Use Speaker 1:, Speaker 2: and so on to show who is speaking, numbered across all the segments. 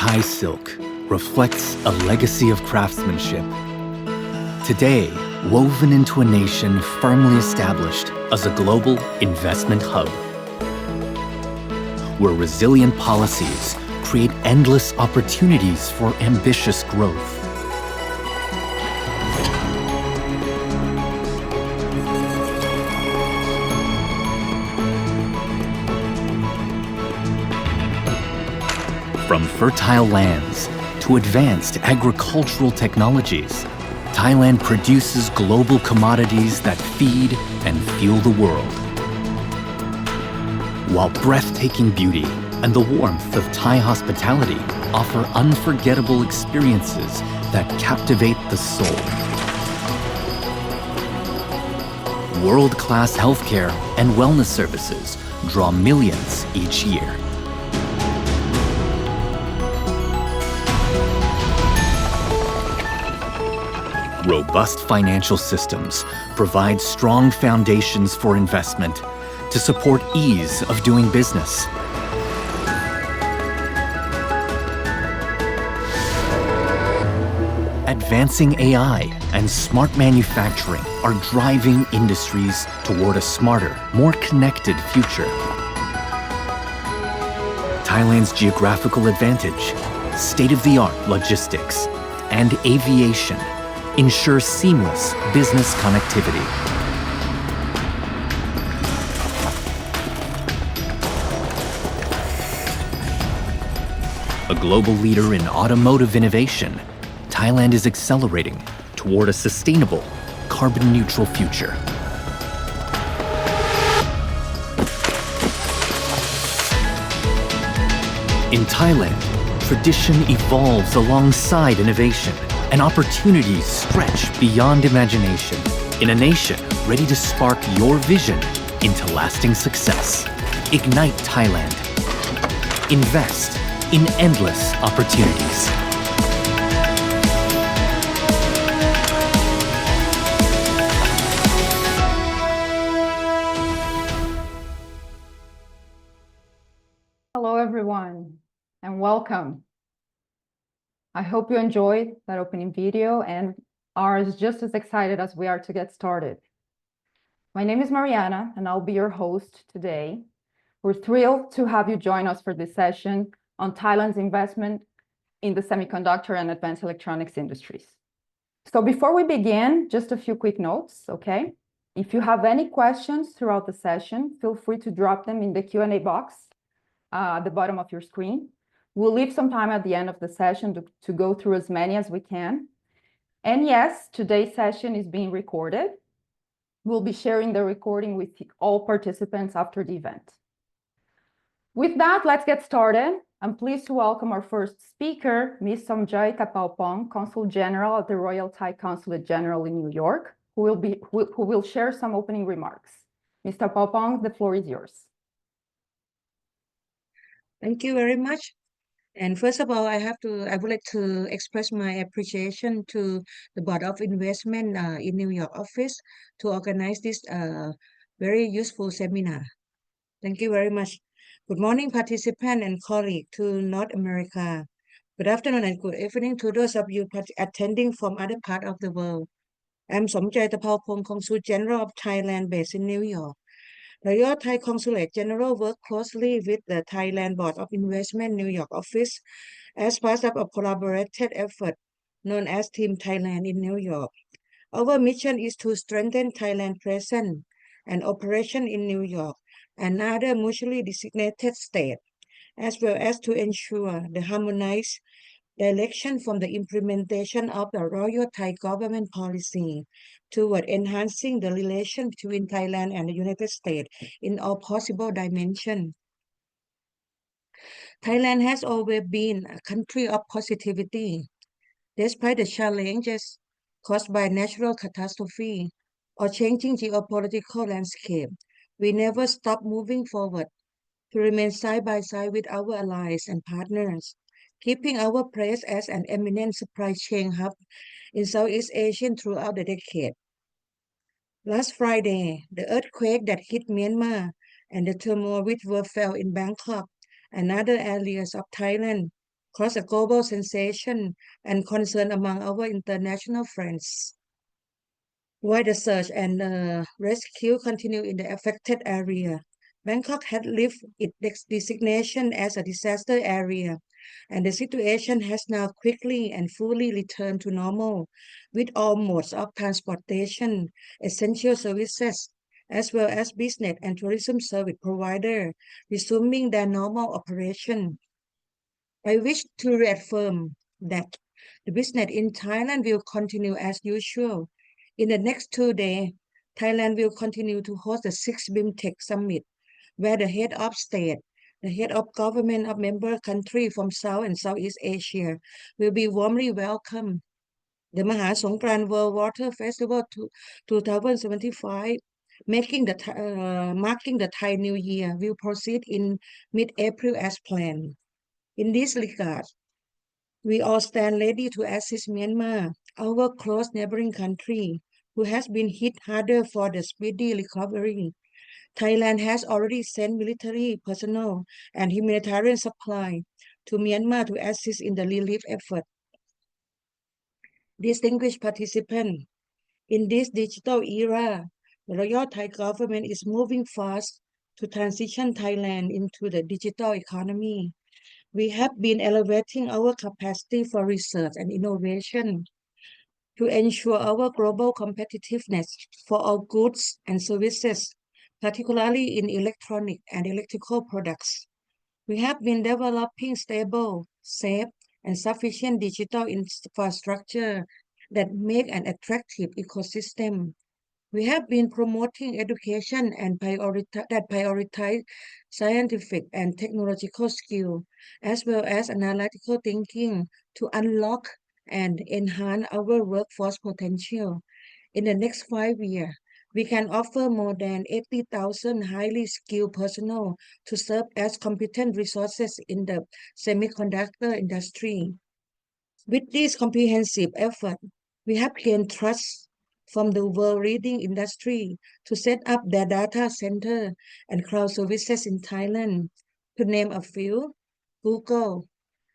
Speaker 1: Thai silk reflects a legacy of craftsmanship. Today, woven into a nation firmly established as a global investment hub, where resilient policies create endless opportunities for ambitious growth. From fertile lands to advanced agricultural technologies, Thailand produces global commodities that feed and fuel the world. While breathtaking beauty and the warmth of Thai hospitality offer unforgettable experiences that captivate the soul. World-class healthcare and wellness services draw millions each year. Robust financial systems provide strong foundations for investment to support ease of doing business. Advancing AI and smart manufacturing are driving industries toward a smarter, more connected future. Thailand's geographical advantage, state-of-the-art logistics, and aviation ensure seamless business connectivity. A global leader in automotive innovation, Thailand is accelerating toward a sustainable, carbon-neutral future. In Thailand, tradition evolves alongside innovation, and opportunities stretch beyond imagination. In a nation ready to spark your vision into lasting success. Ignite Thailand. Invest in endless opportunities.
Speaker 2: Hello, everyone, and welcome. I hope you enjoyed that opening video and are just as excited as we are to get started. My name is Mariana, and I'll be your host today. We're thrilled to have you join us for this session on Thailand's investment in the semiconductor and advanced electronics industries. So before we begin, just a few quick notes, okay? If you have any questions throughout the session, feel free to drop them in the Q&A box at the bottom of your screen. We'll leave some time at the end of the session to go through as many as we can. And yes, today's session is being recorded. We'll be sharing the recording with all participants after the event. With that, let's get started. I'm pleased to welcome our first speaker, Ms. Somjoy Kapaopong, Consul General at the Royal Thai Consulate General in New York, who will share some opening remarks. Mr. Paopong, the floor is yours.
Speaker 3: Thank you very much. And first of all, I would like to express my appreciation to the Board of Investment in New York office to organize this very useful seminar. Thank you very much. Good morning, participants and colleagues to North America. Good afternoon and good evening to those of you attending from other parts of the world. I'm Somjoy Tapaopong, Consul General of Thailand based in New York. The Royal Thai Consulate General works closely with the Thailand Board of Investment New York office as part of a collaborated effort known as Team Thailand in New York. Our mission is to strengthen Thailand's presence and operation in New York and other mutually designated states, as well as to ensure the harmonized direction from the implementation of the Royal Thai government policy toward enhancing the relation between Thailand and the United States in all possible dimensions. Thailand has always been a country of positivity. Despite the challenges caused by natural catastrophe or changing geopolitical landscape, we never stop moving forward to remain side by side with our allies and partners, keeping our place as an eminent supply chain hub in Southeast Asia throughout the decade. Last Friday, the earthquake that hit Myanmar and the turmoil which were felt in Bangkok and other areas of Thailand caused a global sensation and concern among our international friends. While the search and rescue continue in the affected area, Bangkok had lifted its designation as a disaster area, and the situation has now quickly and fully returned to normal, with all modes of transportation, essential services, as well as business and tourism service provider resuming their normal operation. I wish to reaffirm that the business in Thailand will continue as usual. In the next 2 days, Thailand will continue to host the 6th BIMTech Summit, where the head of state, the head of government of member countries from South and Southeast Asia will be warmly welcomed. The Mahasongkran World Water Festival 2075, marking the Thai New Year, will proceed in mid-April as planned. In this regard, we all stand ready to assist Myanmar, our close neighboring country, who has been hit harder for the speedy recovery. Thailand has already sent military personnel and humanitarian supply to Myanmar to assist in the relief effort. Distinguished participants, in this digital era, the Royal Thai government is moving fast to transition Thailand into the digital economy. We have been elevating our capacity for research and innovation to ensure our global competitiveness for our goods and services, particularly in electronic and electrical products. We have been developing stable, safe, and sufficient digital infrastructure that make an attractive ecosystem. We have been promoting education and prioritize scientific and technological skill, as well as analytical thinking to unlock and enhance our workforce potential. In the next 5 years, we can offer more than 80,000 highly skilled personnel to serve as competent resources in the semiconductor industry. With this comprehensive effort, we have gained trust from the world-leading industry to set up their data center and cloud services in Thailand. To name a few, Google,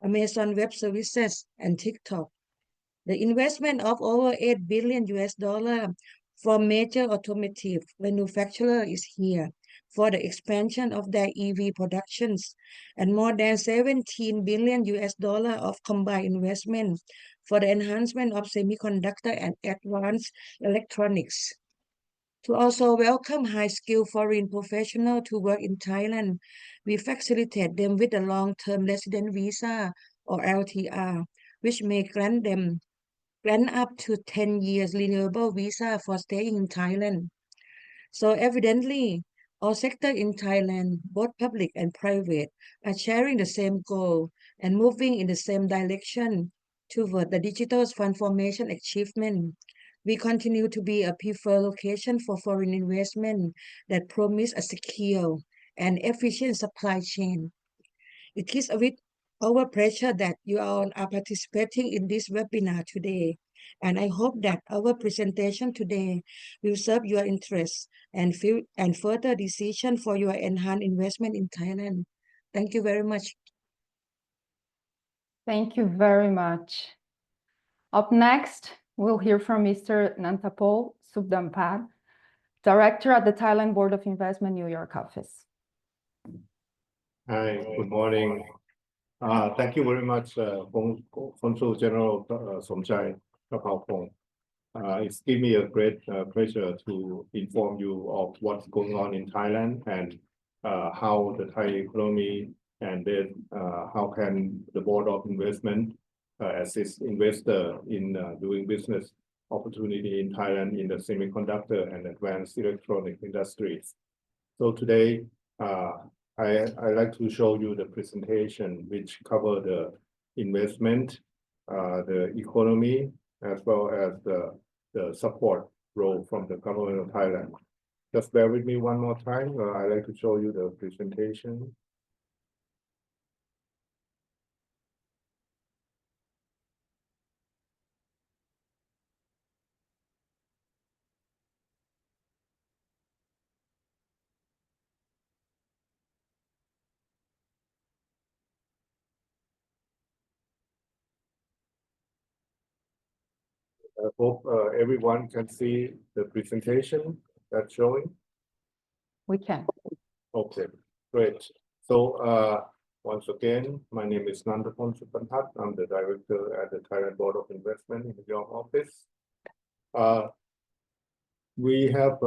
Speaker 3: Amazon Web Services, and TikTok. The investment of over $8 billion from major automotive manufacturer is here for the expansion of their EV productions, and more than $17 billion of combined investment for the enhancement of semiconductor and advanced electronics. To also welcome high-skilled foreign professionals to work in Thailand, we facilitate them with a long-term resident visa or LTR, which may grant up to 10 years renewable visa for staying in Thailand. So evidently, all sectors in Thailand, both public and private, are sharing the same goal and moving in the same direction toward the digital transformation achievement. We continue to be a preferred location for foreign investment that promise a secure and efficient supply chain. It is with our pleasure that you all are participating in this webinar today, and I hope that our presentation today will serve your interest and further decision for your enhanced investment in Thailand. Thank you very much.
Speaker 2: Thank you very much. Up next, we'll hear from Mr. Nantapol Subdampad, Director at the Thailand Board of Investment New York office.
Speaker 4: Hi, good morning. Thank you very much, Consul General Somchai Kapaopong. It's given me a great pleasure to inform you of what's going on in Thailand and how the Thai economy and then how can the Board of Investment assist investor in doing business opportunity in Thailand in the semiconductor and advanced electronic industries. So today, I like to show you the presentation which cover the investment, the economy, as well as the support role from the government of Thailand. Just bear with me one more time. I like to show you the presentation. I hope everyone can see the presentation that's showing.
Speaker 2: We can.
Speaker 4: Okay, great. So once again, my name is Nandapon Supanhat. I'm the director at the Thailand Board of Investment in New York office. We have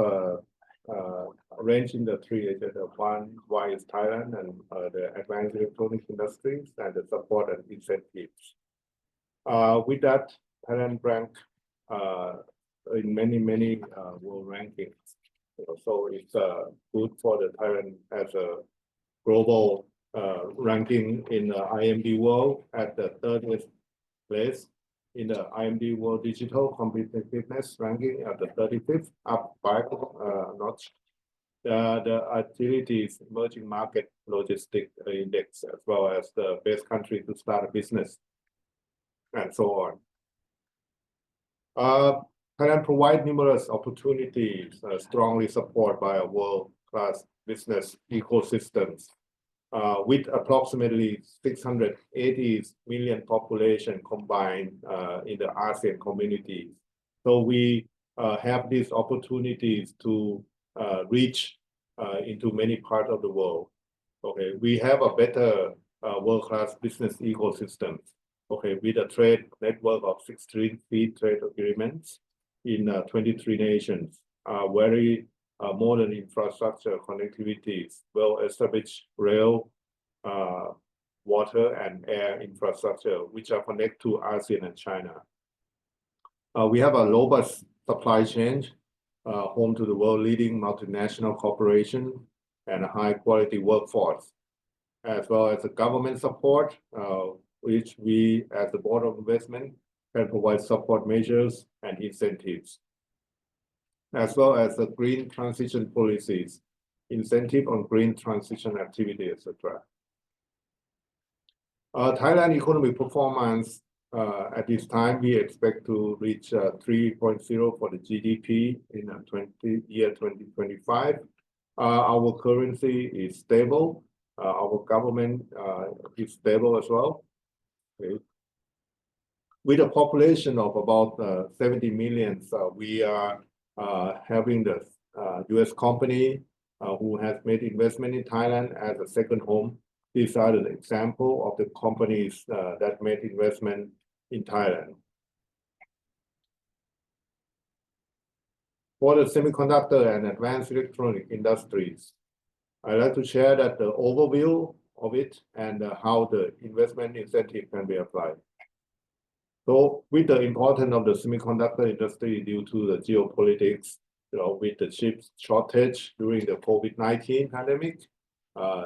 Speaker 4: arranged in the three areas. One, why is Thailand, and the advanced electronics industries, and the support and incentives. With that, Thailand ranked in many world rankings. So it's good for the Thailand as a global ranking in the IMD world at the 30th place, in the IMD World Digital Competitiveness ranking at the 35th, up 5 notch. The Agility's Emerging Market Logistics Index, as well as the best country to start a business, and so on. Thailand provides numerous opportunities, strongly supported by a world-class business ecosystems. With approximately 680 million population combined in the ASEAN community. So we have these opportunities to reach into many parts of the world. Okay, we have a better world-class business ecosystem. Okay, with a trade network of 16 free trade agreements in 23 nations, very modern infrastructure connectivities, well-established rail, water and air infrastructure, which are connected to ASEAN and China. We have a robust supply chain, home to the world-leading multinational corporation and a high-quality workforce, as well as the government support, which we, as the Board of Investment, can provide support measures and incentives, as well as the green transition policies, incentive on green transition activity, etc. Thailand economic performance at this time, we expect to reach 3.0 for the GDP in year 2025. Our currency is stable. Our government is stable as well. Okay. With a population of about 70 million, we are having the U.S. company who has made investment in Thailand as a second home. These are the example of the companies that made investment in Thailand. For the semiconductor and advanced electronic industries, I'd like to share that the overview of it and how the investment incentive can be applied. So with the importance of the semiconductor industry due to the geopolitics, with the chip shortage during the COVID-19 pandemic,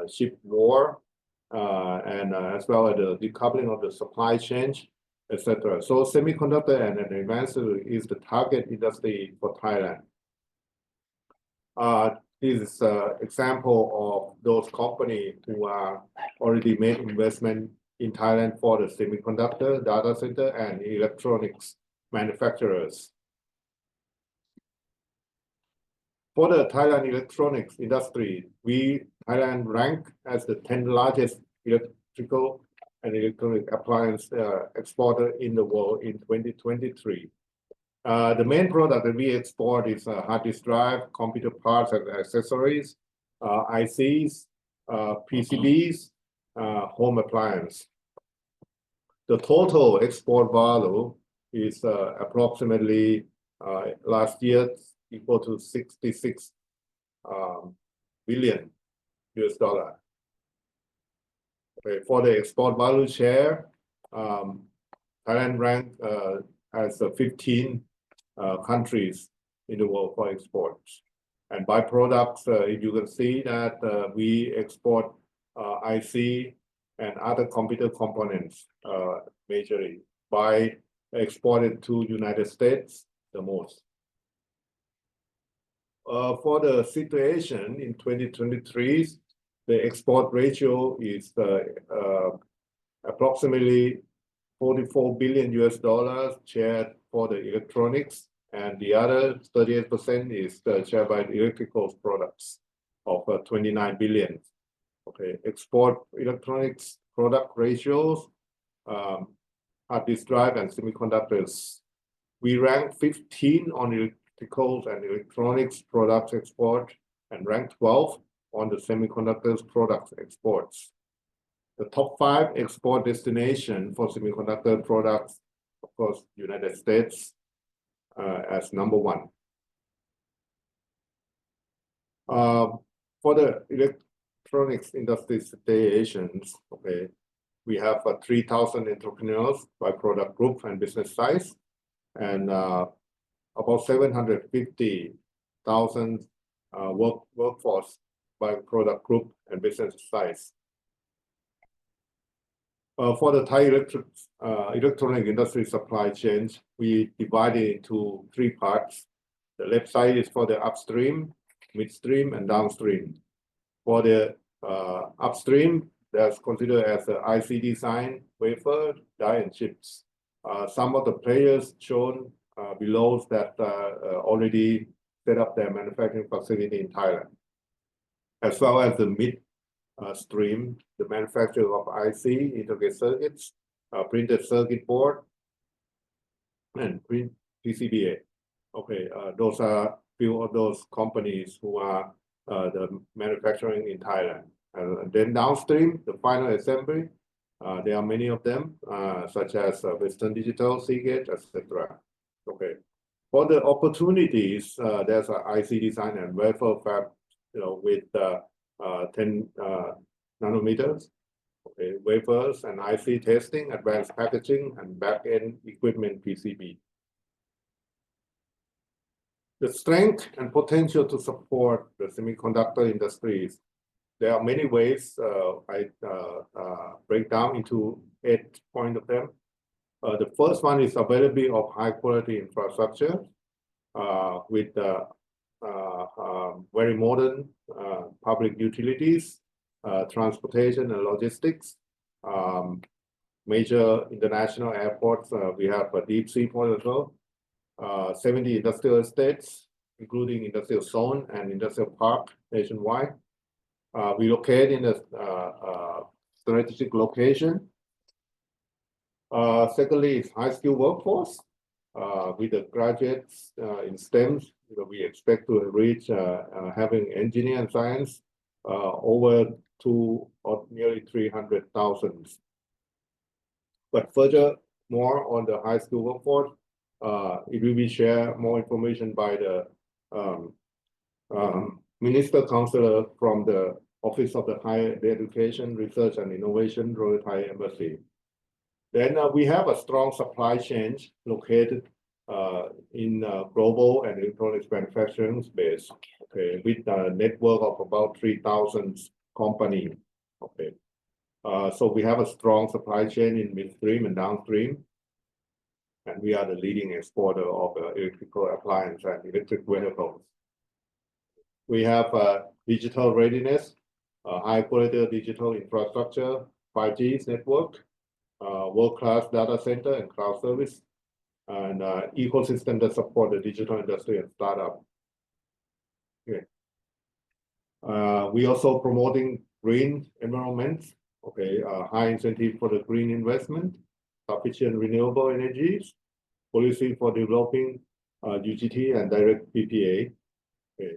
Speaker 4: chip war, and as well as the decoupling of the supply chain, etc. So semiconductor and advanced is the target industry for Thailand. This is an example of those companies who are already made investment in Thailand for the semiconductor, data center, and electronics manufacturers. For the Thailand electronics industry, Thailand ranked as the 10th largest electrical and electronic appliance exporter in the world in 2023. The main product that we export is hard disk drive, computer parts and accessories, ICs, PCBs, home appliance. The total export value is approximately last year equal to $66 billion. Okay, for the export value share, Thailand ranked as 15 countries in the world for exports. And by products, you can see that we export IC and other computer components majorly, by exported to United States the most. For the situation in 2023, the export ratio is approximately $44 billion shared for the electronics, and the other 38% is shared by the electrical products of 29 billion. Okay, export electronics product ratios, hard disk drive and semiconductors We rank 15 on electricals and electronics products export and rank 12 on the semiconductors products exports. The top 5 export destination for semiconductor products, of course, United States as number 1. For the electronics industry stations, okay, we have 3,000 entrepreneurs by product group and business size, and about 750,000 workforce by product group and business size. For the Thai electronic industry supply chains, we divide it into 3 parts. The left side is for the upstream, midstream, and downstream. For the upstream, that's considered as the IC design, wafer, die, and chips. Some of the players shown below that already set up their manufacturing facility in Thailand, as well as the midstream, the manufacturer of IC, integrated circuits, printed circuit board, and print PCBA. Okay, those are few of those companies who are the manufacturing in Thailand. And then downstream, the final assembly, there are many of them, such as Western Digital, Seagate, etc. Okay, for the opportunities, there's an IC design and wafer fab, with 10 nanometers. Okay, wafers and IC testing, advanced packaging, and back-end equipment PCB. The strength and potential to support the semiconductor industries. There are many ways. I break down into 8 points of them. The first one is availability of high-quality infrastructure with very modern public utilities, transportation and logistics, major international airports. We have a deep sea port as well. 70 industrial estates, including industrial zone and industrial park nationwide. We locate in a strategic location. Secondly, is high-skilled workforce. With the graduates in STEM, we expect to reach having engineering and science over 2 or nearly 300,000. But further more on the high-skilled workforce, it will be shared more information by the Minister Counselor from the Office of the Higher Education, Research and Innovation, Royal Thai Embassy. Then we have a strong supply chain located in global and electronics manufacturing space, okay, with a network of about 3,000 companies. Okay, so we have a strong supply chain in midstream and downstream, and we are the leading exporter of electrical appliance and electric vehicles. We have digital readiness, high-quality digital infrastructure, 5G network, world-class data center and cloud service, and ecosystem that support the digital industry and startup. Okay. We also promoting green environment. Okay, high incentive for the green investment, sufficient renewable energies, policy for developing UGT and direct PPA. Okay.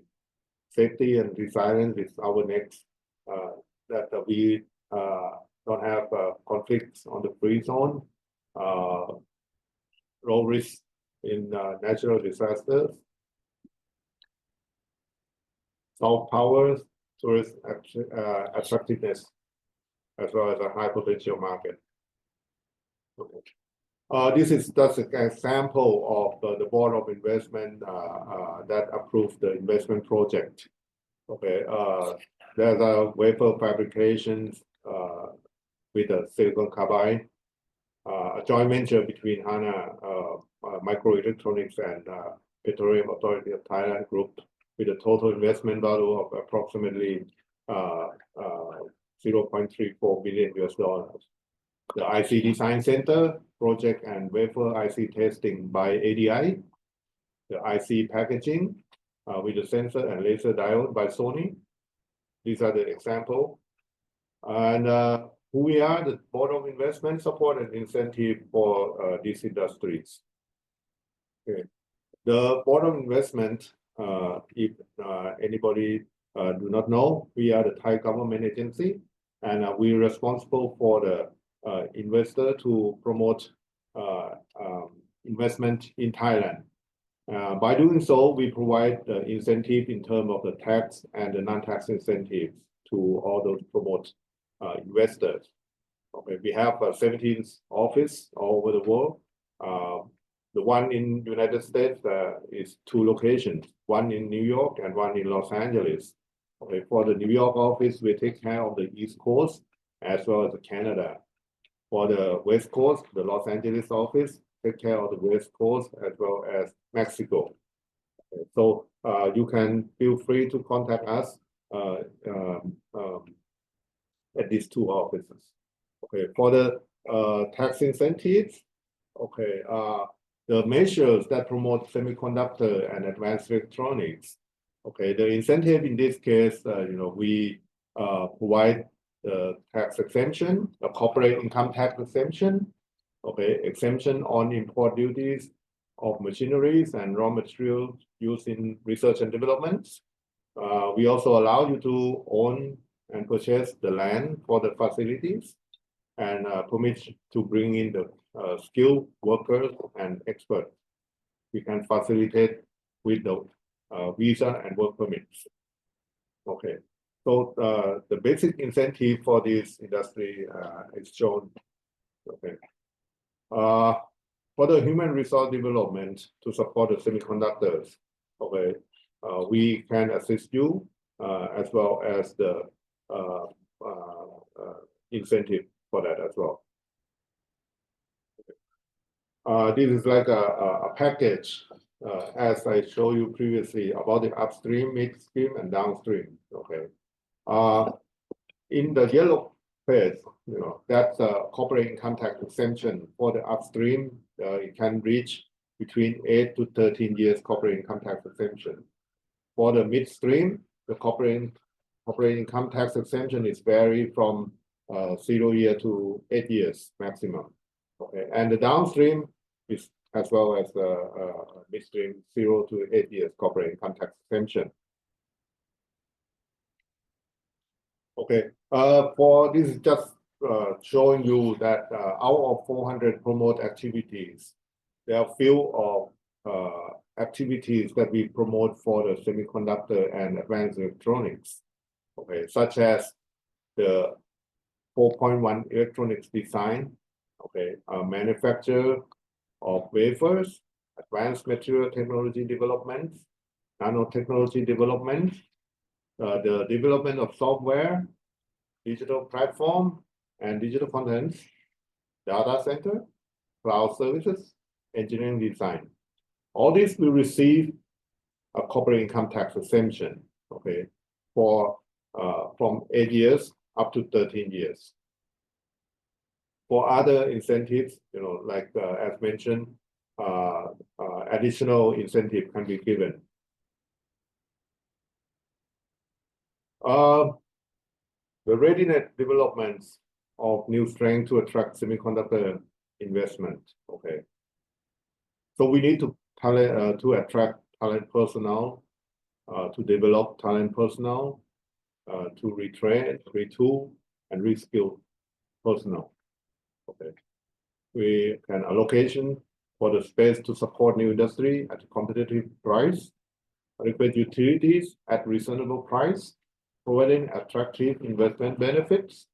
Speaker 4: Safety and resilience is our next, that we don't have conflicts on the free zone, low risk in natural disasters, soft power, tourist attractiveness, as well as a high potential market. Okay. This is just an example of the Board of Investment that approved the investment project. Okay, there's a wafer fabrication with a silicon carbide, a joint venture between Hana Microelectronics and Petroleum Authority of Thailand Group, with a total investment value of approximately $0.34 billion. The IC Design Center project and wafer IC testing by ADI, the IC packaging with the sensor and laser diode by Sony. These are the example. And who we are, the Board of Investment support and incentive for these industries. Okay. The board of investment, if anybody do not know, we are the Thai government agency, and we're responsible for the investor to promote investment in Thailand. By doing so, we provide the incentive in terms of the tax and the non-tax incentives to all those promote investors. Okay, we have 17 offices all over the world. The one in United States is 2 locations, one in New York and one in Los Angeles. Okay, for the New York office, we take care of the East Coast as well as Canada. For the West Coast, the Los Angeles office take care of the West Coast as well as Mexico. Okay, so you can feel free to contact us at these 2 offices. Okay, for the tax incentives, okay, the measures that promote semiconductor and advanced electronics. Okay, the incentive in this case, we provide the tax exemption, a corporate income tax exemption, okay, exemption on import duties of machineries and raw materials used in research and development. We also allow you to own and purchase the land for the facilities and permit to bring in the skilled workers and experts. We can facilitate with the visa and work permits. Okay, so the basic incentive for this industry is shown. Okay, for the human resource development to support the semiconductors. Okay, we can assist you as well as the incentive for that as well. This is like a package, as I showed you previously, about the upstream, midstream, and downstream. Okay, in the yellow phase, that's a corporate income tax exemption for the upstream. It can reach between 8 to 13 years corporate income tax exemption. For the midstream, the corporate income tax exemption is vary from 0 year to 8 years maximum. Okay, and the downstream is as well as the midstream 0 to 8 years corporate income tax exemption. Okay, for this is just showing you that out of 400 promote activities, there are few of activities that we promote for the semiconductor and advanced electronics. Okay, such as the 4.1 electronics design, okay, manufacture of wafers, advanced material technology development, nanotechnology development, the development of software, digital platform, and digital content, data center, cloud services, engineering design. All this will receive a corporate income tax exemption, okay, for from 8 years up to 13 years. For other incentives, like as mentioned, additional incentive can be given. The readiness developments of new strength to attract semiconductor investment. Okay, so we need to attract talent personnel, to develop talent personnel, to retrain, retool, and reskill personnel. Okay, we can allocation for the space to support new industry at a competitive price, adequate utilities at reasonable price, providing attractive investment benefits.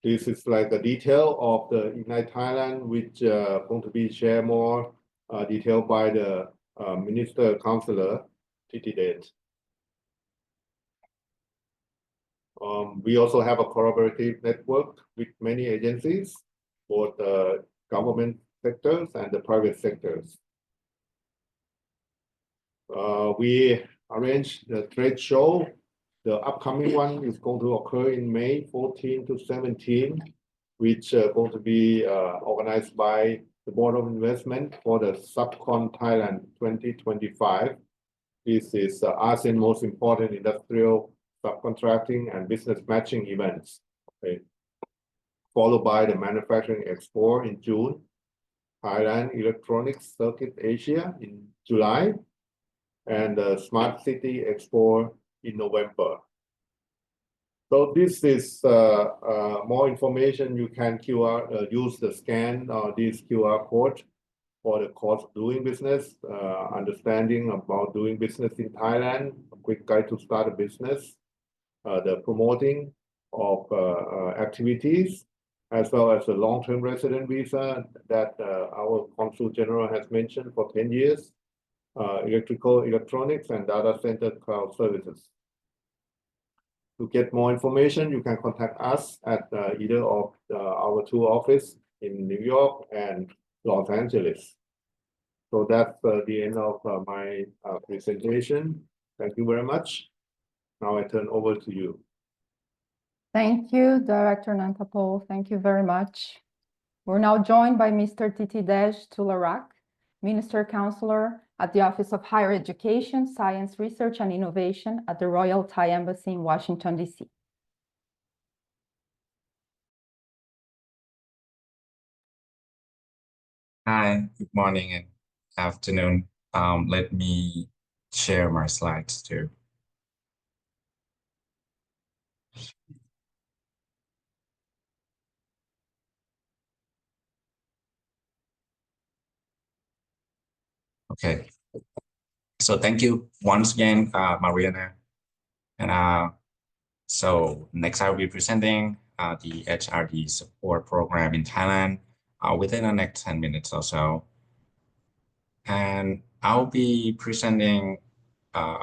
Speaker 4: This is like a detail of the Ignite Thailand, which going to be shared more detail by the Minister Councillor Titidet. We also have a collaborative network with many agencies, both the government sectors and the private sectors. We arranged the trade show. The upcoming one is going to occur in May 14 to 17, which is going to be organized by the Board of Investment for the Subcon Thailand 2025. This is ASEAN most important industrial subcontracting and business matching events. Okay. followed by the Manufacturing Expo in June, Thailand Electronics Circuit Asia in July, and the Smart City Expo in November. So this is more information. You can use the scan this QR code for the course of doing business, understanding about doing business in Thailand, a quick guide to start a business, the promoting of activities, as well as the long-term resident visa that our Consul General has mentioned for 10 years, electrical, electronics, and data center cloud services. To get more information, you can contact us at either of our two offices in New York and Los Angeles. So that's the end of my presentation. Thank you very much. Now I turn over to you.
Speaker 2: Thank you, Director Nantapol. Thank you very much. We're now joined by Mr. Titidesh Tularak, Minister Counselor at the Office of Higher Education, Science, Research and Innovation at the Royal Thai Embassy in Washington, D.C.
Speaker 5: Hi, good morning and afternoon. Let me share my slides too. Okay, so thank you once again, Mariana. And so next I will be presenting the HRD support program in Thailand within the next 10 minutes or so. And I'll be presenting,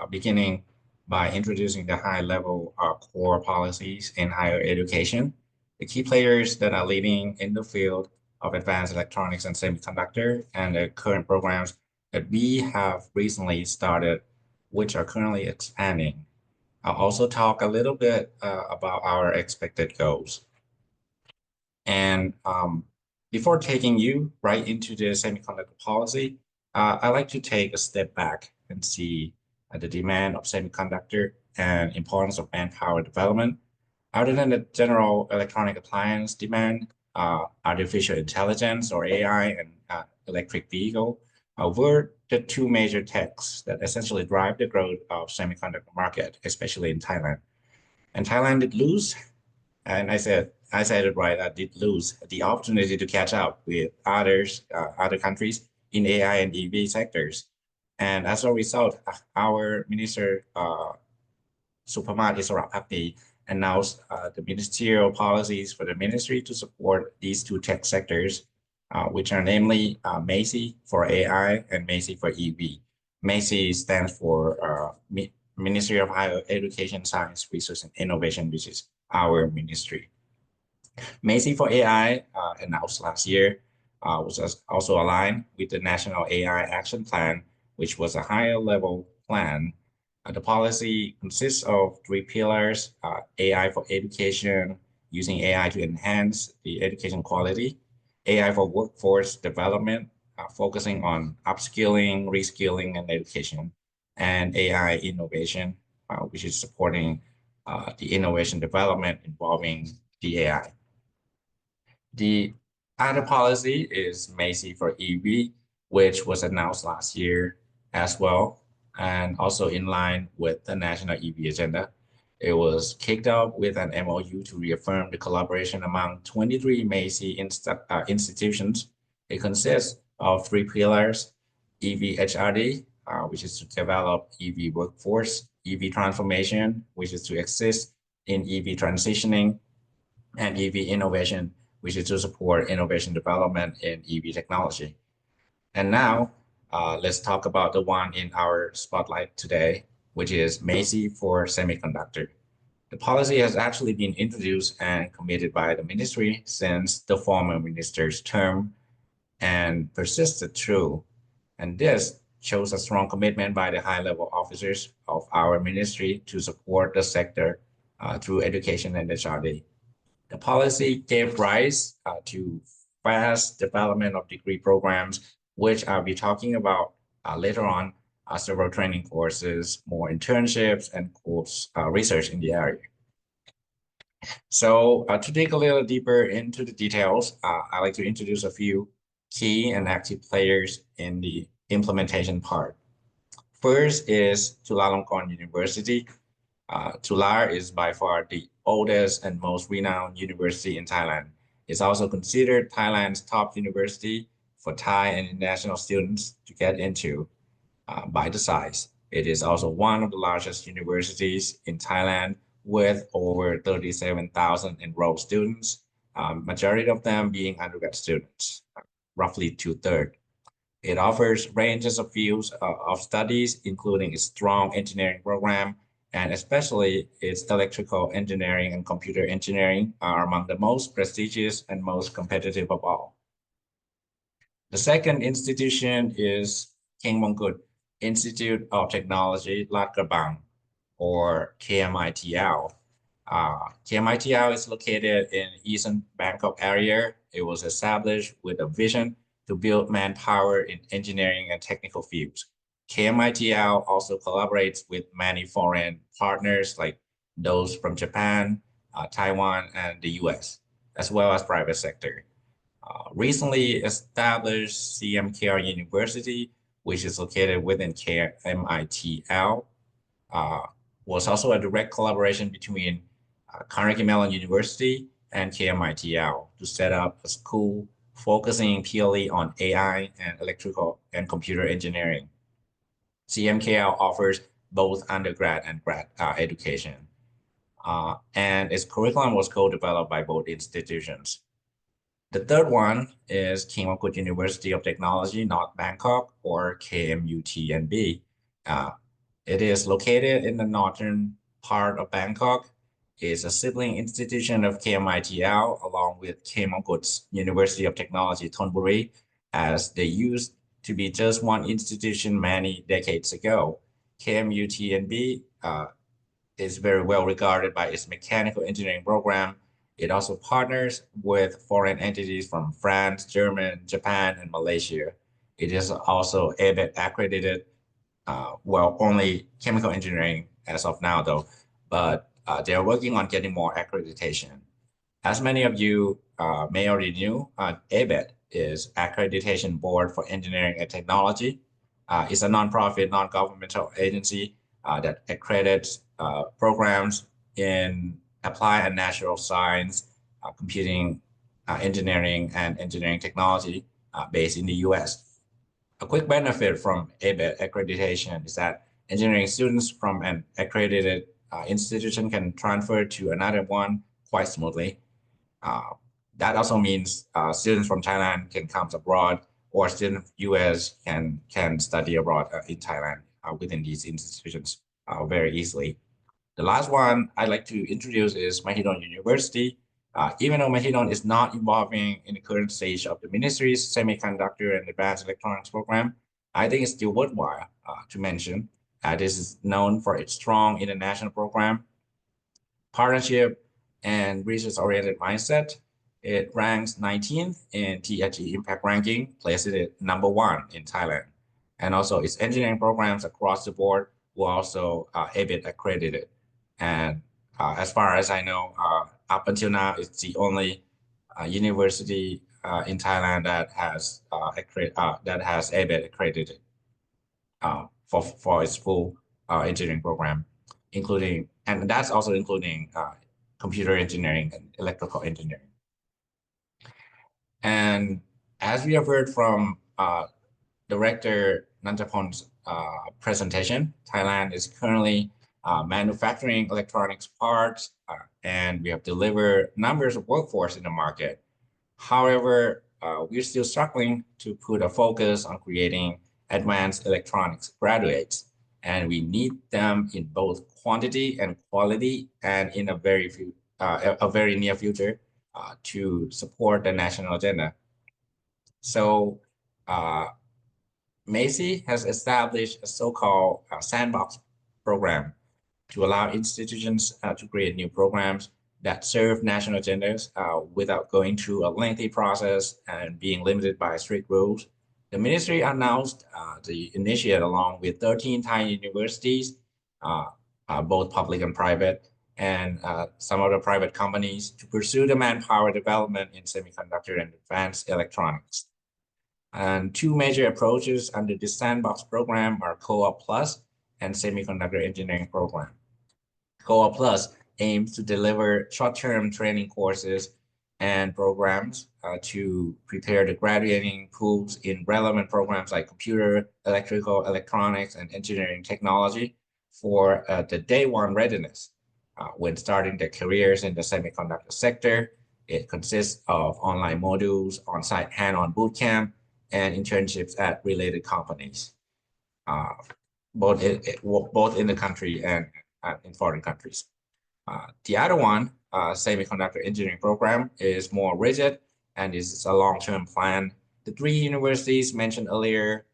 Speaker 5: beginning by introducing the high-level core policies in higher education, the key players that are leading in the field of advanced electronics and semiconductor, and the current programs that we have recently started, which are currently expanding. I'll also talk a little bit about our expected goals. And before taking you right into the semiconductor policy, I'd like to take a step back and see the demand of semiconductor and importance of manpower development. Other than the general electronic appliance demand, artificial intelligence or AI and electric vehicle were the two major techs that essentially drive the growth of semiconductor market, especially in Thailand. And Thailand did lose, and I said it right, I did lose the opportunity to catch up with other countries in AI and EV sectors. And as a result, our Minister Supamat Isarapakdi announced the ministerial policies for the ministry to support these two tech sectors, which are namely MACI for AI and MACI for EV. MACI stands for Ministry of Higher Education, Science, Research and Innovation, which is our ministry. MACI for AI, announced last year, was also aligned with the National AI Action Plan, which was a higher level plan. The policy consists of three pillars: AI for education, using AI to enhance the education quality; AI for workforce development, focusing on upskilling, reskilling, and education; and AI innovation, which is supporting the innovation development involving the AI. The other policy is MACI for EV, which was announced last year as well, and also in line with the national EV agenda. It was kicked off with an MOU to reaffirm the collaboration among 23 MACI institutions. It consists of three pillars: EV HRD, which is to develop EV workforce; EV transformation, which is to assist in EV transitioning; and EV innovation, which is to support innovation development in EV technology. And now, let's talk about the one in our spotlight today, which is MACI for semiconductor. The policy has actually been introduced and committed by the ministry since the former minister's term and persisted through. And this shows a strong commitment by the high-level officers of our ministry to support the sector through education and HRD. The policy gave rise to fast development of degree programs, which I'll be talking about later on, several training courses, more internships, and course research in the area. So to dig a little deeper into the details, I'd like to introduce a few key and active players in the implementation part. First is Chulalongkorn University. Chular is by far the oldest and most renowned university in Thailand. It's also considered Thailand's top university for Thai and international students to get into by the size. It is also one of the largest universities in Thailand with over 37,000 enrolled students, majority of them being undergrad students, roughly 2/3. It offers ranges of fields of studies, including its strong engineering program, and especially its electrical engineering and computer engineering are among the most prestigious and most competitive of all. The second institution is King Mongkut Institute of Technology, Lat Krabang, or KMITL. KMITL is located in Eastern Bangkok area. It was established with a vision to build manpower in engineering and technical fields. KMITL also collaborates with many foreign partners like those from Japan, Taiwan, and the US, as well as private sector. Recently established CMKR University, which is located within KMITL, was also a direct collaboration between Carnegie Mellon University and KMITL to set up a school focusing purely on AI and electrical and computer engineering. CMKL offers both undergrad and grad education, and its curriculum was co-developed by both institutions. The third one is King Mongkut University of Technology, North Bangkok, or KMUTNB. It is located in the northern part of Bangkok. It's a sibling institution of KMITL, along with King Mongkut's University of Technology, Thonburi, as they used to be just one institution many decades ago. KMUTNB is very well regarded by its mechanical engineering program. It also partners with foreign entities from France, Germany, Japan, and Malaysia. It is also ABET accredited, well, only chemical engineering as of now, though, but they are working on getting more accreditation. As many of you may already knew, ABET is Accreditation Board for Engineering and Technology. It's a nonprofit, non-governmental agency that accredits programs in applied and natural science, computing, engineering, and engineering technology based in the US. A quick benefit from ABET accreditation is that engineering students from an accredited institution can transfer to another one quite smoothly. That also means students from Thailand can come abroad, or students from US can study abroad in Thailand within these institutions very easily. The last one I'd like to introduce is Mahidol University. Even though Mahidol is not involving in the current stage of the ministry's Semiconductor and Advanced Electronics program, I think it's still worthwhile to mention. This is known for its strong international program, partnership, and research-oriented mindset. It ranks 19th in THE Impact Ranking, placing it #1 in Thailand. And also its engineering programs across the board were also ABET accredited. And as far as I know, up until now, it's the only university in Thailand that has ABET accredited for its full engineering program, and that's also including computer engineering and electrical engineering. And as we have heard from Director Nantapon's presentation, Thailand is currently manufacturing electronics parts, and we have delivered numbers of workforce in the market. However, we're still struggling to put a focus on creating advanced electronics graduates, and we need them in both quantity and quality, and in a very near future to support the national agenda. So Macy has established a so-called sandbox program to allow institutions to create new programs that serve national agendas without going through a lengthy process and being limited by strict rules. The ministry announced the initiative along with 13 Thai universities, both public and private, and some other private companies to pursue the manpower development in semiconductor and advanced electronics. And two major approaches under the Sandbox program are Co-op Plus and Semiconductor Engineering Program. Co-op Plus aims to deliver short-term training courses and programs to prepare the graduating pools in relevant programs like computer, electrical, electronics, and engineering technology for the day one readiness. When starting their careers in the semiconductor sector, it consists of online modules, on-site hand-on bootcamp, and internships at related companies, both in the country and in foreign countries. The other one, semiconductor engineering program, is more rigid and is a long-term plan. The three universities mentioned earlier,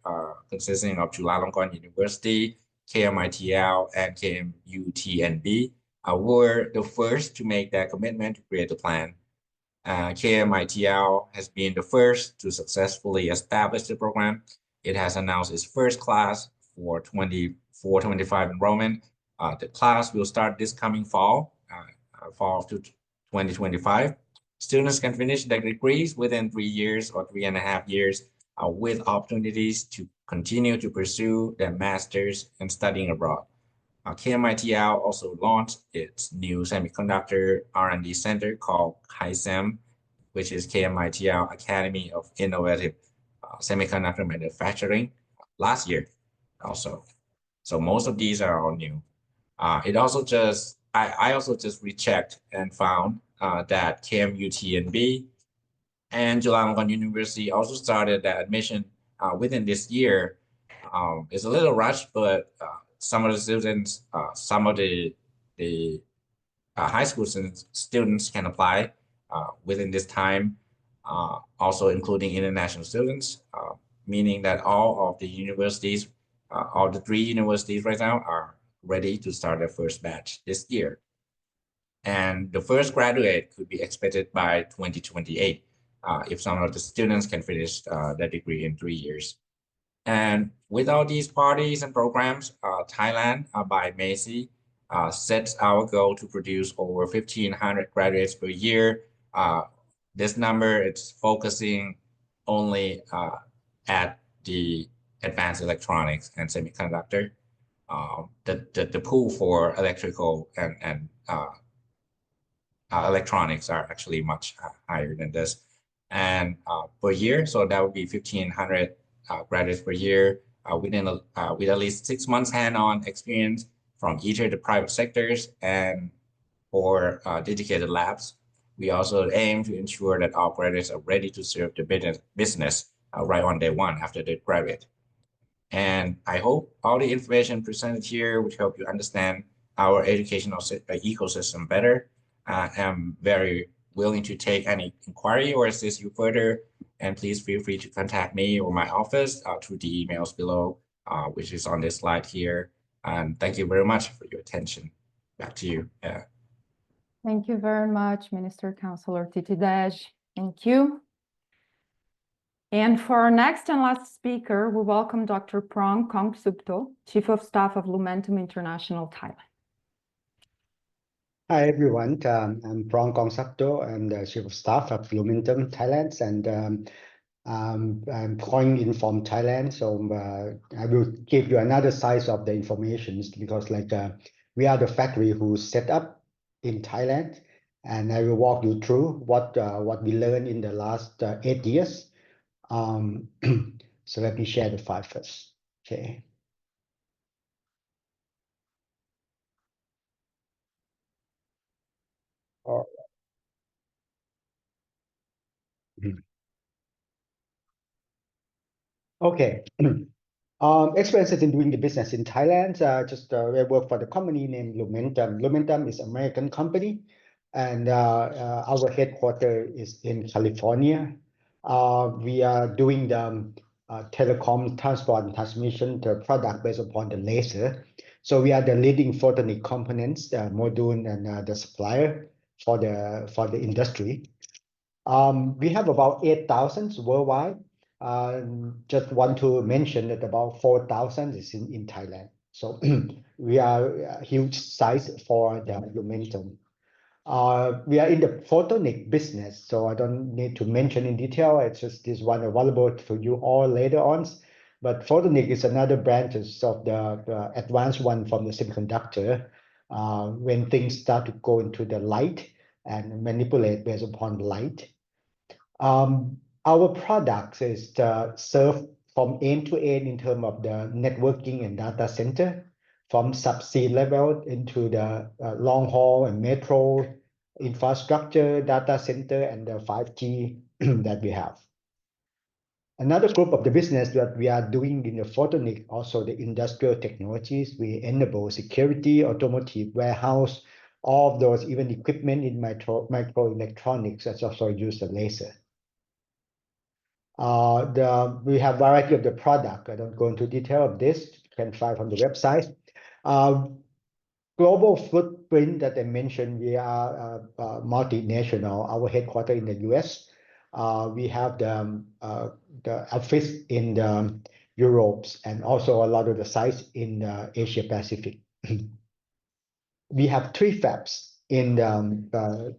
Speaker 5: consisting of Chulalongkorn University, KMITL, and KMUTNB, were the first to make that commitment to create the plan. KMITL has been the first to successfully establish the program. It has announced its first class for 24-25 enrollment. The class will start this coming fall, fall of 2025. Students can finish their degrees within 3 years or 3.5 years with opportunities to continue to pursue their master's and studying abroad. KMITL also launched its new semiconductor R&D center called KaiSem, which is KMITL Academy of Innovative Semiconductor Manufacturing last year also. So most of these are all new. I also just rechecked and found that KMUTNB and Chulalongkorn University also started that admission within this year. It's a little rushed, but some of the students, some of the high school students can apply within this time, also including international students, meaning that all of the universities, all the 3 universities right now are ready to start their first batch this year. And the first graduate could be expected by 2028 if some of the students can finish their degree in 3 years. And with all these parties and programs, Thailand by Macy sets our goal to produce over 1,500 graduates per year. This number is focusing only at the advanced electronics and semiconductor. The pool for electrical and electronics are actually much higher than this. And per year, so that would be 1,500 graduates per year with at least 6 months hand-on experience from each of the private sectors and or dedicated labs. We also aim to ensure that our graduates are ready to serve the business right on day one after they graduate. And I hope all the information presented here would help you understand our educational ecosystem better. I'm very willing to take any inquiry or assist you further. And please feel free to contact me or my office through the emails below, which is on this slide here. And thank you very much for your attention. Back to you.
Speaker 2: Thank you very much, Minister Councilor Titidej. Thank you. And for our next and last speaker, we welcome Dr. Prong Kongsup, Chief of Staff of Lumentum International, Thailand.
Speaker 6: Hi, everyone. I'm Prong Kongsup. I'm the Chief of Staff of Lumentum, Thailand, and I'm calling in from Thailand. So I will give you another side of the information because we are the factory who set up in Thailand, and I will walk you through what we learned in the last 8 years. So let me share the file first. Okay. All right. Okay. Experiences in doing the business in Thailand. I work for the company named Lumentum. Lumentum is an American company, and our headquarters is in California. We are doing the telecom transport and transmission the product based upon the laser. So we are the leading photonic components, the module, and the supplier for the industry. We have about 8,000 worldwide. Just want to mention that about 4,000 is in Thailand. So we are a huge size for the Lumentum. We are in the photonic business, so I don't need to mention in detail. It's just this one available to you all later on. But photonic is another branches of the advanced one from the semiconductor. When things start to go into the light and manipulate based upon the light. Our products is served from end to end in terms of the networking and data center, from subsea level into the long haul and metro infrastructure, data center, and the 5G that we have. Another group of the business that we are doing in the photonic, also the industrial technologies. We enable security, automotive, warehouse, all of those, even equipment in microelectronics that's also use the laser. We have variety of the product. I don't go into detail of this. You can find on the website. Global footprint that I mentioned, we are multinational. Our headquarters in the US. We have the office in the Europe and also a lot of the sites in Asia Pacific. We have 3 fabs in the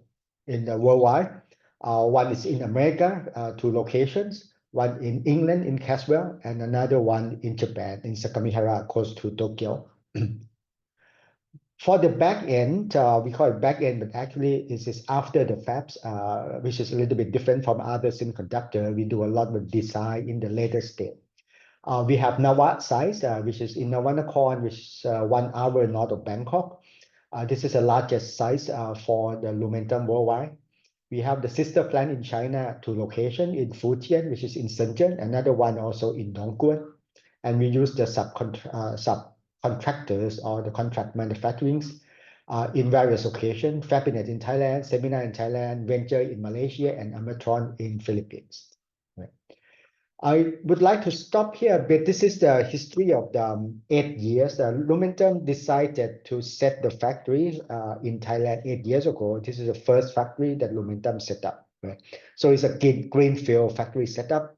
Speaker 6: worldwide. One is in America, 2 locations. One in England, in Caswell, and another one in Japan, in Sagamihara, close to Tokyo. For the back end, we call it back end, but actually this is after the fabs, which is a little bit different from other semiconductor. We do a lot of design in the later stage. We have Nawa site, which is in Navanakon, which is 1 hour north of Bangkok. This is the largest site for the Lumentum worldwide. We have the sister plant in China, 2 locations, in Fujian, which is in Shenzhen, another one also in Dongguan. And we use the subcontractors or the contract manufacturings in various locations, Fabinet in Thailand, Seminar in Thailand, Venture in Malaysia, and Amatron in Philippines. Right. I would like to stop here, but this is the history of the 8 years. Lumentum decided to set the factory in Thailand 8 years ago. This is the first factory that Lumentum set up. Right? So it's a greenfield factory setup.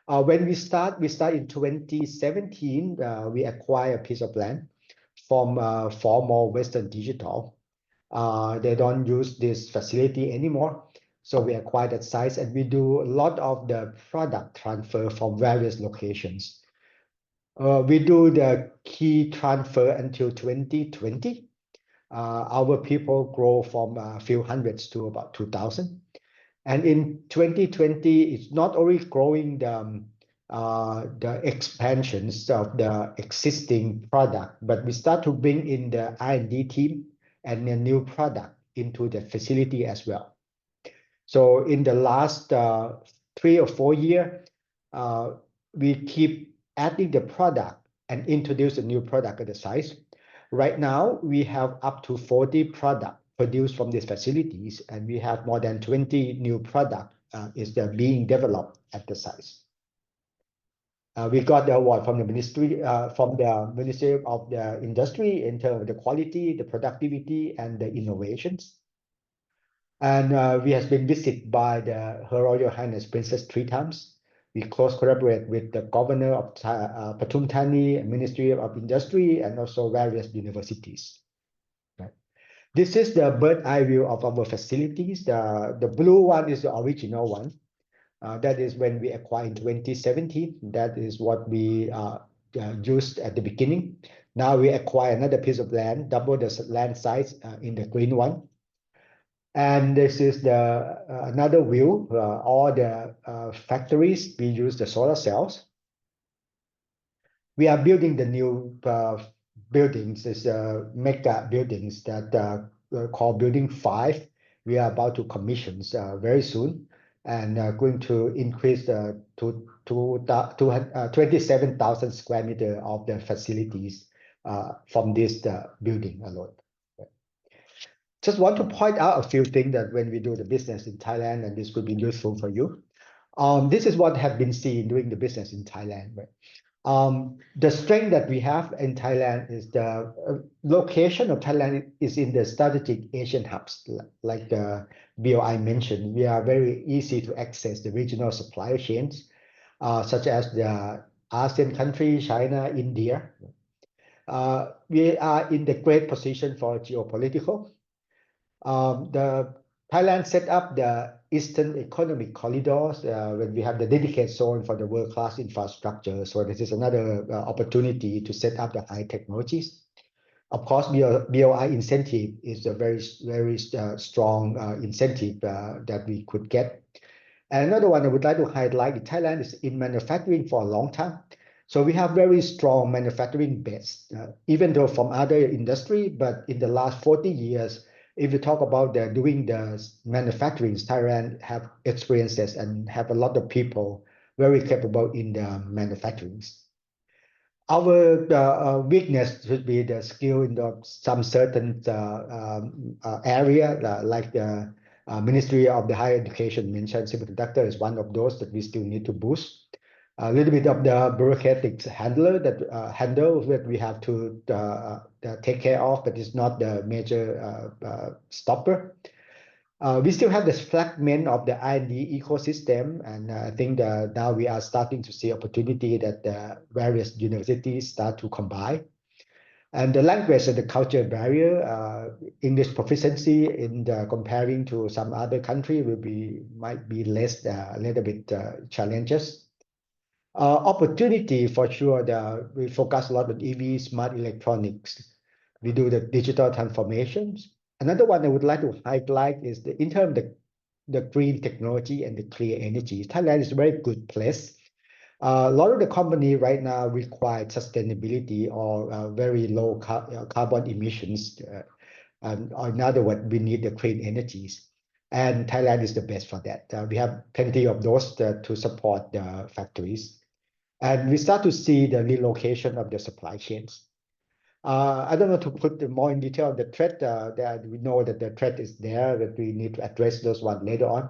Speaker 6: When we start in 2017. We acquire a piece of land from former Western Digital. They don't use this facility anymore. So we acquired that size and we do a lot of the product transfer from various locations. We do the key transfer until 2020. Our people grow from a few hundreds to about 2,000. And in 2020, it's not only growing the expansions of the existing product, but we start to bring in the R&D team and a new product into the facility as well. So in the last 3 or 4 years, we keep adding the product and introduce a new product at the site. Right now, we have up to 40 products produced from these facilities, and we have more than 20 new products being developed at the site. We got the award from the Ministry of the Industry in terms of the quality, the productivity, and the innovations. And we have been visited by Her Royal Highness Princess 3 times. We close collaborate with the Governor of Pathum Thani, Ministry of Industry, and also various universities. Right. This is the bird eye view of our facilities. The blue one is the original one. That is when we acquired in 2017. That is what we used at the beginning. Now we acquire another piece of land, double the land size in the green one. And this is the another view. All the factories, we use the solar cells. We are building the new buildings. It's mega buildings that called Building 5. We are about to commission very soon, and going to increase to 27,000 square meters of the facilities from this building alone. Just want to point out a few things that when we do the business in Thailand, and this could be useful for you. This is what have been seen doing the business in Thailand. Right? The strength that we have in Thailand is the location of Thailand is in the strategic Asian hubs, like the BOI mentioned. We are very easy to access the regional supply chains, such as the ASEAN countries, China, India. We are in the great position for geopolitical. The Thailand set up the Eastern Economic Corridors when we have the dedicated zone for the world-class infrastructure. So this is another opportunity to set up the high technologies. Of course, BOI incentive is a very strong incentive that we could get. And another one I would like to highlight, Thailand is in manufacturing for a long time. So we have very strong manufacturing base, even though from other industry, but in the last 40 years, if you talk about doing the manufacturing, Thailand have experiences and have a lot of people very capable in the manufacturing. Our weakness should be the skill in some certain area, like the Ministry of the Higher Education mentioned. Semiconductor is one of those that we still need to boost. A little bit of the bureaucratic handle that we have to take care of, but it's not the major stopper. We still have this fragment of the R&D ecosystem, and I think now we are starting to see opportunity that the various universities start to combine. And the language and the culture barrier, English proficiency in comparing to some other country might be less, a little bit challenges. Opportunity for sure, we focus a lot on EV, smart electronics. We do the digital transformations. Another one I would like to highlight is in terms of the green technology and the clean energy. Thailand is a very good place. A lot of the company right now require sustainability or very low carbon emissions. Or in other words, we need the clean energies. And Thailand is the best for that. We have plenty of those to support the factories. And we start to see the relocation of the supply chains. I don't know to put more in detail on the threat that we know that the threat is there, that we need to address those one later on.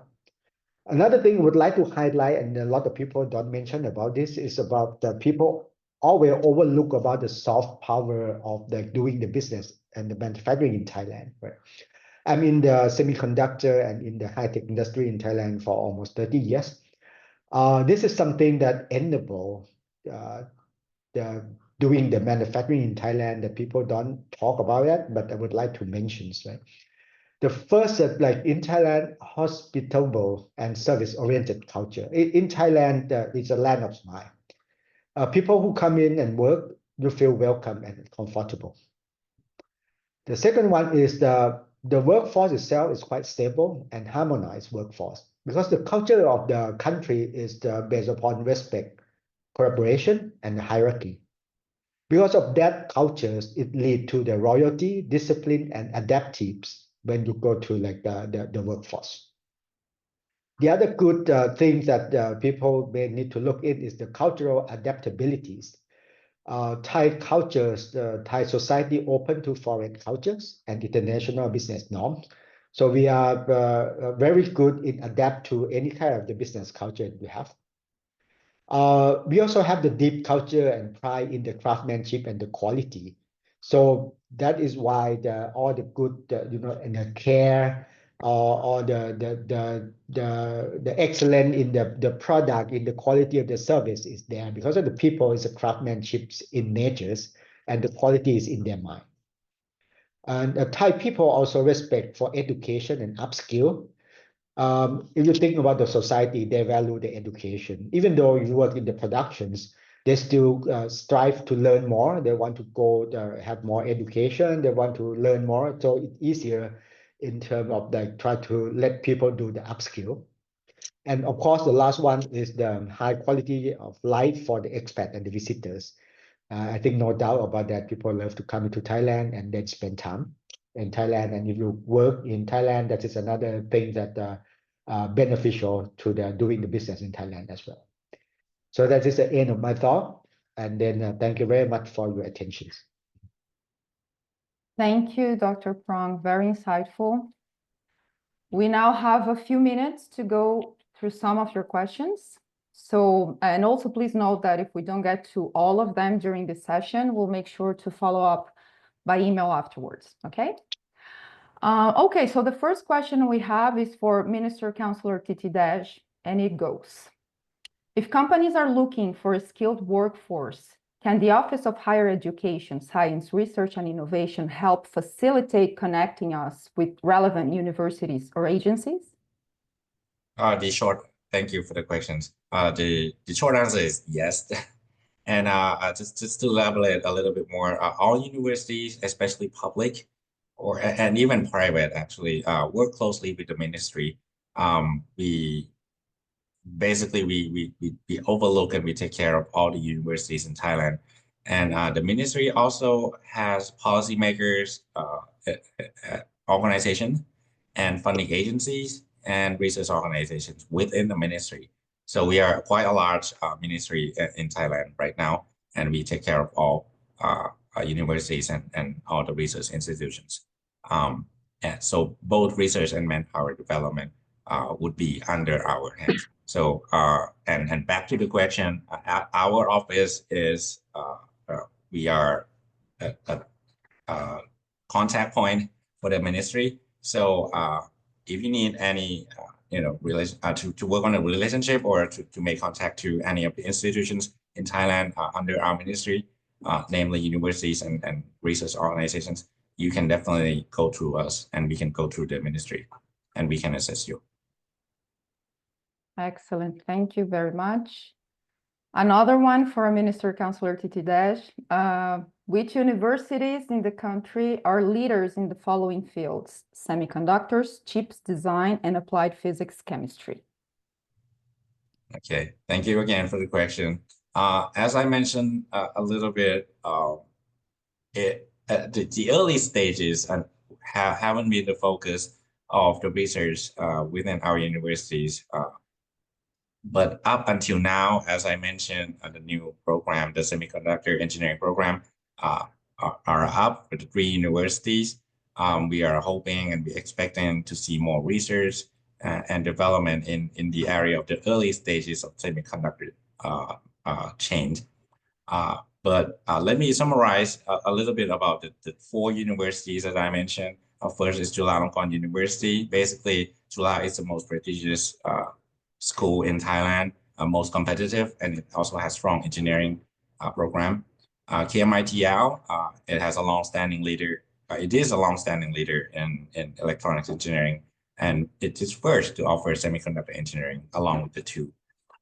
Speaker 6: Another thing I would like to highlight, and a lot of people don't mention about this, is about the people always overlook about the soft power of doing the business and the manufacturing in Thailand. Right? I'm in the semiconductor and in the high-tech industry in Thailand for almost 30 years. This is something that enable doing the manufacturing in Thailand that people don't talk about it, but I would like to mention. Right? The first, like in Thailand, hospitable and service-oriented culture. In Thailand, it's a land of smile. People who come in and work, you feel welcome and comfortable. The second one is the workforce itself is quite stable and harmonized workforce because the culture of the country is based upon respect, collaboration, and hierarchy. Because of that cultures, it leads to the loyalty, discipline, and adaptives when you go to like the workforce. The other good things that people may need to look in is the cultural adaptabilities. Thai cultures, Thai society open to foreign cultures and international business norms. So we are very good in adapt to any kind of the business culture we have. We also have the deep culture and pride in the craftsmanship and the quality. So that is why all the good, and the care or the excellence in the product, in the quality of the service is there because of the people is the craftsmanship in natures and the quality is in their mind. And Thai people also respect for education and upskill. If you think about the society, they value the education. Even though you work in the productions, they still strive to learn more. They want to go have more education. They want to learn more. So it's easier in terms of try to let people do the upskill. And of course, the last one is the high quality of life for the expat and the visitors. I think no doubt about that. People love to come to Thailand and then spend time in Thailand. And if you work in Thailand, that is another thing that beneficial to doing the business in Thailand as well. So that is the end of my thought. And then thank you very much for your attention.
Speaker 2: Thank you, Dr. Prong. Very insightful. We now have a few minutes to go through some of your questions. So, and also please note that if we don't get to all of them during this session, we'll make sure to follow up by email afterwards, okay? Okay, so the first question we have is for Minister Councillor Titi Dej, and it goes. If companies are looking for a skilled workforce, can the Office of Higher Education, Science, Research, and Innovation help facilitate connecting us with relevant universities or agencies?
Speaker 5: Thank you for the questions. The short answer is yes. And just to elaborate a little bit more, all universities, especially public and even private, actually work closely with the ministry. We overlook and we take care of all the universities in Thailand. And the ministry also has policymakers, organizations, and funding agencies and research organizations within the ministry. So we are quite a large ministry in Thailand right now, and we take care of all universities and all the research institutions. And so both research and manpower development would be under our hands. So and back to the question, our office is we are a contact point for the ministry. So if you need any relation to work on a relationship or to make contact to any of the institutions in Thailand under our ministry, namely universities and research organizations, you can definitely go through us, and we can go through the ministry, and we can assist you.
Speaker 2: Excellent. Thank you very much. Another one for Minister Councillor Titi Dash. Which universities in the country are leaders in the following fields: semiconductors, chips design, and applied physics chemistry?
Speaker 5: Okay, thank you again for the question. As I mentioned a little bit, the early stages haven't been the focus of the research within our universities. But up until now, as I mentioned, the new program, the semiconductor engineering program, are up for the 3 universities. We are hoping and we're expecting to see more research and development in the area of the early stages of semiconductor change. But let me summarize a little bit about the 4 universities that I mentioned. First is Chulalongkorn University. Basically, Chula is the most prestigious school in Thailand, most competitive, and it also has strong engineering program. KMITL, it has a long-standing leader. It is a long-standing leader in electronics engineering, and it is first to offer semiconductor engineering along with the 2.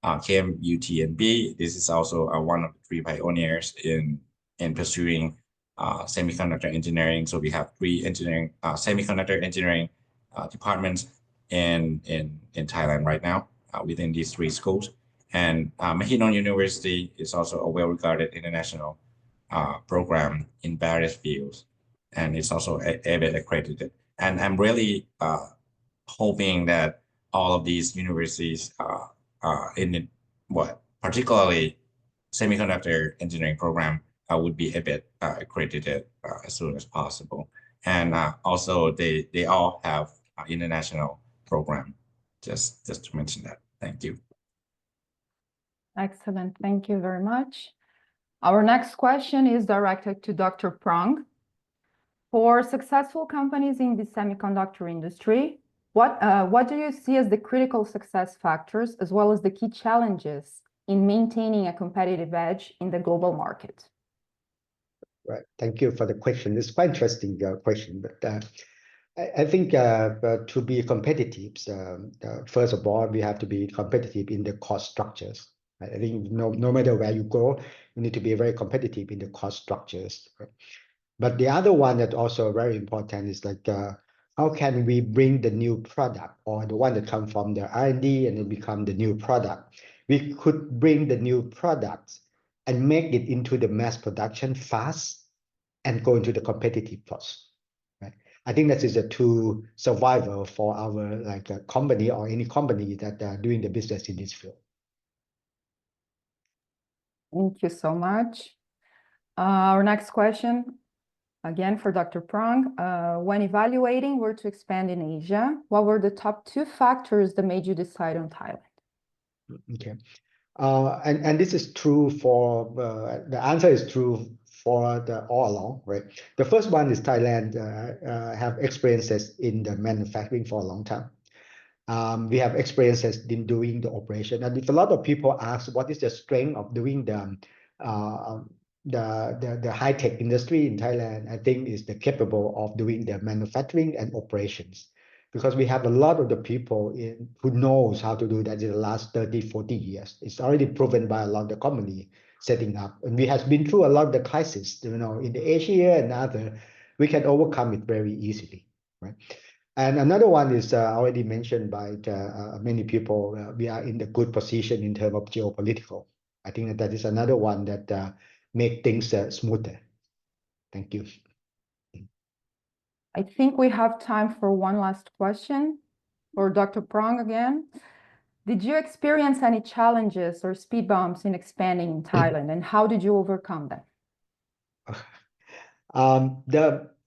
Speaker 5: KMUTNB, this is also one of the 3 pioneers in pursuing semiconductor engineering. So we have 3 semiconductor engineering departments in Thailand right now within these 3 schools. And Mahidol University is also a well-regarded international program in various fields, and it's also ABET accredited. And I'm really hoping that all of these universities particularly semiconductor engineering program would be ABET accredited as soon as possible. And also they all have international program, just to mention that. Thank you.
Speaker 2: Excellent. Thank you very much. Our next question is directed to Dr. Prang. For successful companies in the semiconductor industry, what do you see as the critical success factors as well as the key challenges in maintaining a competitive edge in the global market?
Speaker 6: Right. Thank you for the question. It's quite interesting question, but I think to be competitive, first of all, we have to be competitive in the cost structures. I think no matter where you go, you need to be very competitive in the cost structures. Right? But the other one that also very important is like how can we bring the new product or the one that comes from the R&D and it become the new product? We could bring the new products and make it into the mass production fast and go into the competitive cost. Right? I think that is a true survival for our company or any company that are doing the business in this field.
Speaker 2: Thank you so much. Our next question, again for Dr. Prang. When evaluating where to expand in Asia, what were the top 2 factors that made you decide on Thailand? Okay.
Speaker 6: And this is true for, the answer is true for all along, right? The first one is Thailand have experiences in the manufacturing for a long time. We have experiences in doing the operation. And if a lot of people ask what is the strength of doing the the high-tech industry in Thailand, I think, is the capable of doing the manufacturing and operations, because we have a lot of the people who knows how to do that in the last 30, 40 years. It's already proven by a lot of the company setting up, and we have been through a lot of the crisis, in the Asia and other. We can overcome it very easily, right? And another one is already mentioned by many people. We are in the good position in terms of geopolitical. I think that is another one that make things smoother. Thank you.
Speaker 2: I think we have time for one last question for Dr. Prong again. Did you experience any challenges or speed bumps in expanding in Thailand, and how did you overcome them?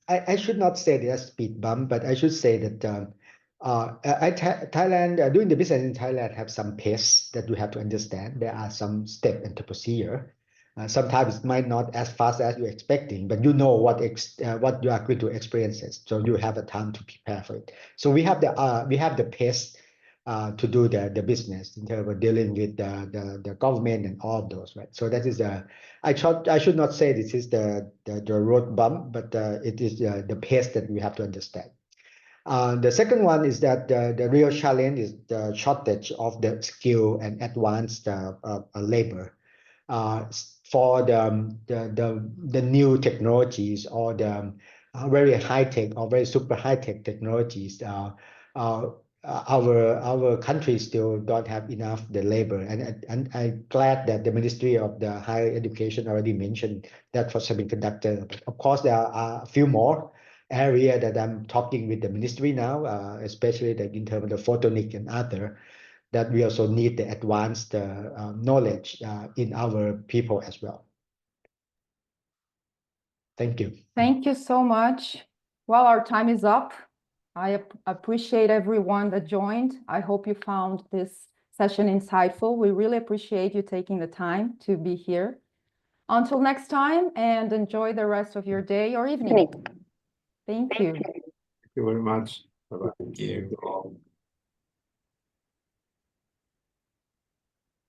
Speaker 6: I should not say there's speed bump, but I should say that Thailand, doing the business in Thailand have some pace that you have to understand. There are some step and the procedure. Sometimes it might not as fast as you're expecting, but you know what you are going to experience it, so you have a time to prepare for it. So we have the pace to do the business in terms of dealing with the government and all of those, right? So that is I should not say this is the road bump, but it is the pace that we have to understand. The second one is that the real challenge is the shortage of the skill and advanced labor for the new technologies or the very high tech or very super high tech technologies. Our country still don't have enough the labor, and I'm glad that the Ministry of the Higher Education already mentioned that for semiconductor. But of course, there are a few more area that I'm talking with the ministry now, especially in terms of the photonic and other, that we also need the advanced knowledge in our people as well. Thank you.
Speaker 2: Thank you so much. Well, our time is up. I appreciate everyone that joined. I hope you found this session insightful. We really appreciate you taking the time to be here. Until next time, and enjoy the rest of your day or evening. Thank you.
Speaker 4: Thank you very much. Bye-bye.
Speaker 5: Thank you.
Speaker 4: Thank you all.